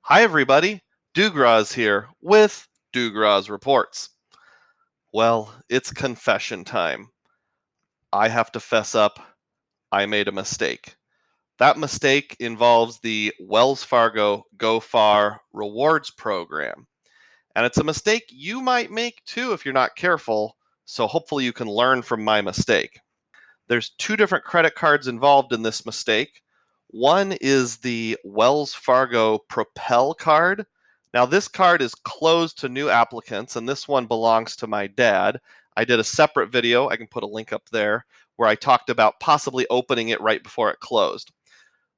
Hi everybody, Dugraz here with Dugraz Reports. Well, it's confession time. I have to fess up, I made a mistake. That mistake involves the Wells Fargo Go Far Rewards program. And it's a mistake you might make too if you're not careful, so hopefully you can learn from my mistake. There's two different credit cards involved in this mistake. One is the Wells Fargo Propel card. Now, this card is closed to new applicants, and this one belongs to my dad. I did a separate video, I can put a link up there, where I talked about possibly opening it right before it closed.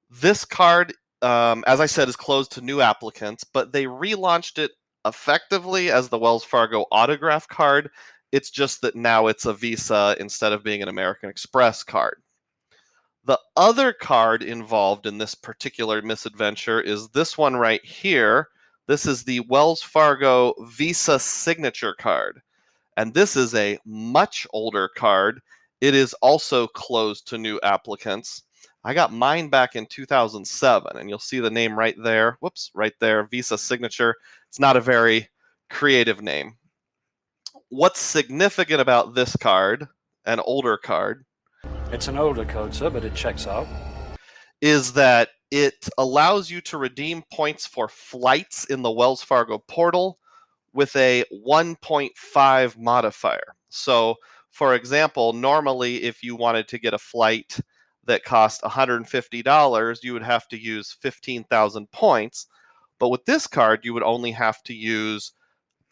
This card, as I said, is closed to new applicants, but they relaunched it effectively as the Wells Fargo Autograph card. It's just that now it's a Visa instead of being an American Express card. The other card involved in this particular misadventure is this one right here. This is the Wells Fargo Visa Signature card. And this is a much older card. It is also closed to new applicants. I got mine back in 2007, and you'll see the name right there. Whoops, right there, Visa Signature. It's not a very creative name. What's significant about this card, an older card, It's an older code, sir, but it checks out. is that it allows you to redeem points for flights in the Wells Fargo portal with a 1.5 modifier. So, for example, normally if you wanted to get a flight that cost $150, you would have to use 15,000 points. But with this card, you would only have to use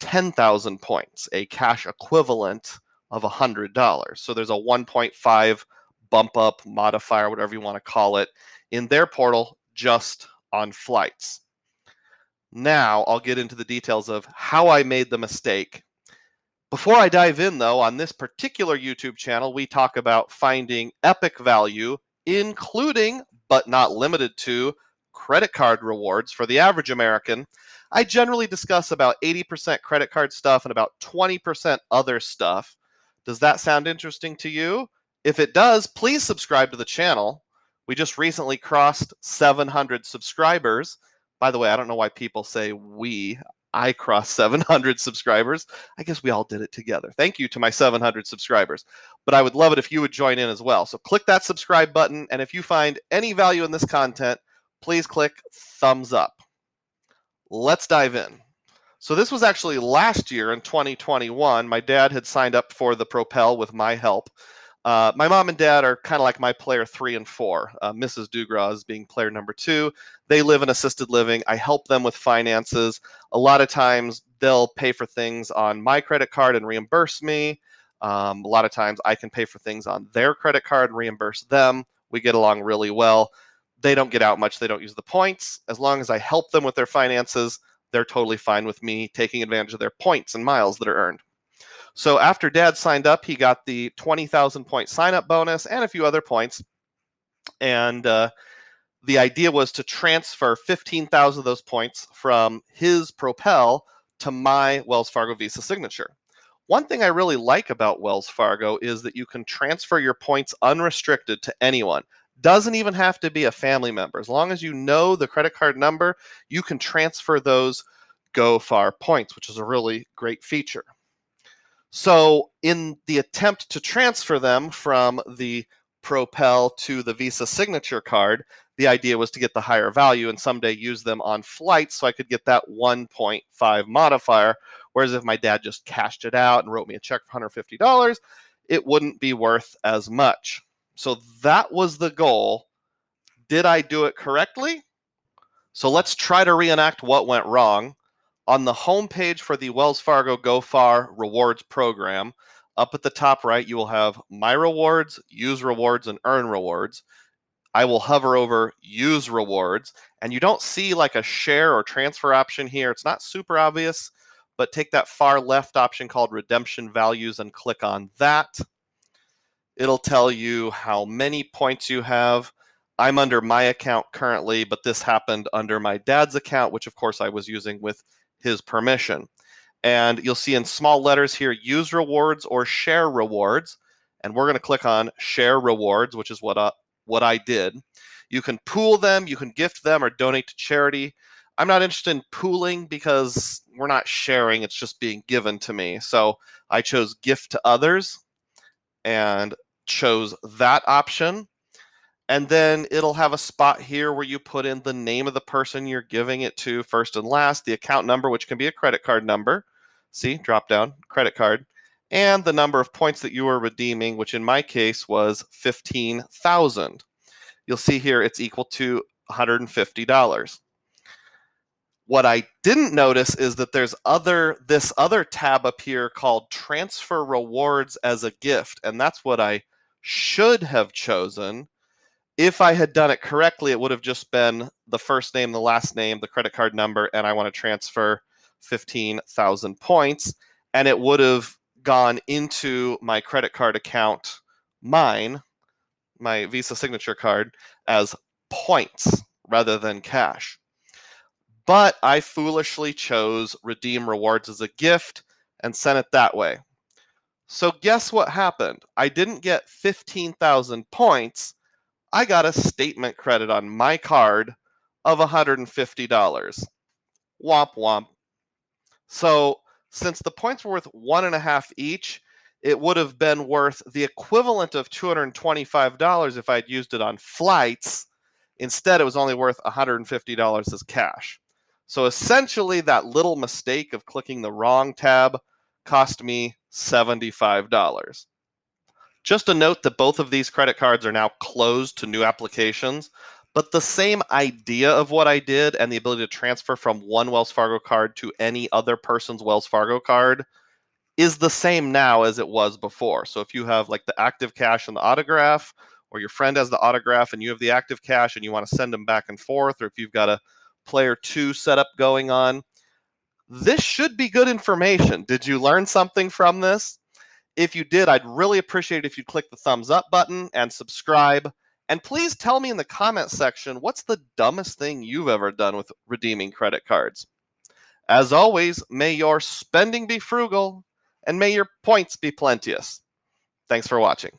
10,000 points, a cash equivalent of $100. So there's a 1.5 bump up modifier, whatever you want to call it, in their portal just on flights. Now I'll get into the details of how I made the mistake. Before I dive in, though, on this particular YouTube channel, we talk about finding epic value, including, but not limited to, credit card rewards for the average American. I generally discuss about 80% credit card stuff and about 20% other stuff. Does that sound interesting to you? If it does, please subscribe to the channel. We just recently crossed 700 subscribers. By the way, I don't know why people say we. I crossed 700 subscribers. I guess we all did it together. Thank you to my 700 subscribers. But I would love it if you would join in as well. So click that subscribe button, and if you find any value in this content, please click thumbs up. Let's dive in. So this was actually last year in 2021. My dad had signed up for the Propel with my help. My mom and dad are kind of like my player 3 and 4. Mrs. Dugraz being player number 2. They live in assisted living. I help them with finances. A lot of times they'll pay for things on my credit card and reimburse me. A lot of times I can pay for things on their credit card and reimburse them. We get along really well. They don't get out much. They don't use the points. As long as I help them with their finances, they're totally fine with me taking advantage of their points and miles that are earned. So after Dad signed up, he got the 20,000 point sign-up bonus and a few other points. And the idea was to transfer 15,000 of those points from his Propel to my Wells Fargo Visa Signature. One thing I really like about Wells Fargo is that you can transfer your points unrestricted to anyone. Doesn't even have to be a family member. As long as you know the credit card number, you can transfer those Go Far points, which is a really great feature. So in the attempt to transfer them from the Propel to the Visa Signature card, the idea was to get the higher value and someday use them on flights so I could get that 1.5 modifier. Whereas if my dad just cashed it out and wrote me a check for $150, it wouldn't be worth as much. So that was the goal. Did I do it correctly? So let's try to reenact what went wrong. On the home page for the Wells Fargo Go Far Rewards program, up at the top right, you will have My Rewards, Use Rewards, and Earn Rewards. I will hover over Use Rewards, and you don't see like a share or transfer option here. It's not super obvious, but take that far left option called Redemption Values and click on that. It'll tell you how many points you have. I'm under my account currently, but this happened under my dad's account, which of course I was using with his permission. And you'll see in small letters here, use rewards or share rewards. And we're going to click on share rewards, which is what I did. You can pool them, you can gift them, or donate to charity. I'm not interested in pooling because we're not sharing, it's just being given to me. So I chose gift to others and chose that option. And then it'll have a spot here where you put in the name of the person you're giving it to first and last, the account number, which can be a credit card number. See, drop down, credit card, and the number of points that you were redeeming, which in my case was 15,000. You'll see here it's equal to $150. What I didn't notice is that there's this other tab up here called Transfer Rewards as a Gift, and that's what I should have chosen. If I had done it correctly, it would have just been the first name, the last name, the credit card number, and I want to transfer 15,000 points, and it would have gone into my credit card account, my Visa signature card, as points rather than cash. But I foolishly chose redeem rewards as a gift and sent it that way. So guess what happened? I didn't get 15,000 points. I got a statement credit on my card of $150. Womp womp. So since the points were worth 1.5 each, it would have been worth the equivalent of $225 if I'd used it on flights. Instead, it was only worth $150 as cash. So essentially, that little mistake of clicking the wrong tab cost me $75. Just a note that both of these credit cards are now closed to new applications, but the same idea of what I did and the ability to transfer from one Wells Fargo card to any other person's Wells Fargo card is the same now as it was before. So if you have like the active cash and the autograph, or your friend has the autograph and you have the active cash and you want to send them back and forth, or if you've got a player 2 setup going on, this should be good information. Did you learn something from this? If you did, I'd really appreciate it if you'd click the thumbs up button and subscribe. And please tell me in the comment section, what's the dumbest thing you've ever done with redeeming credit cards? As always, may your spending be frugal and may your points be plenteous. Thanks for watching.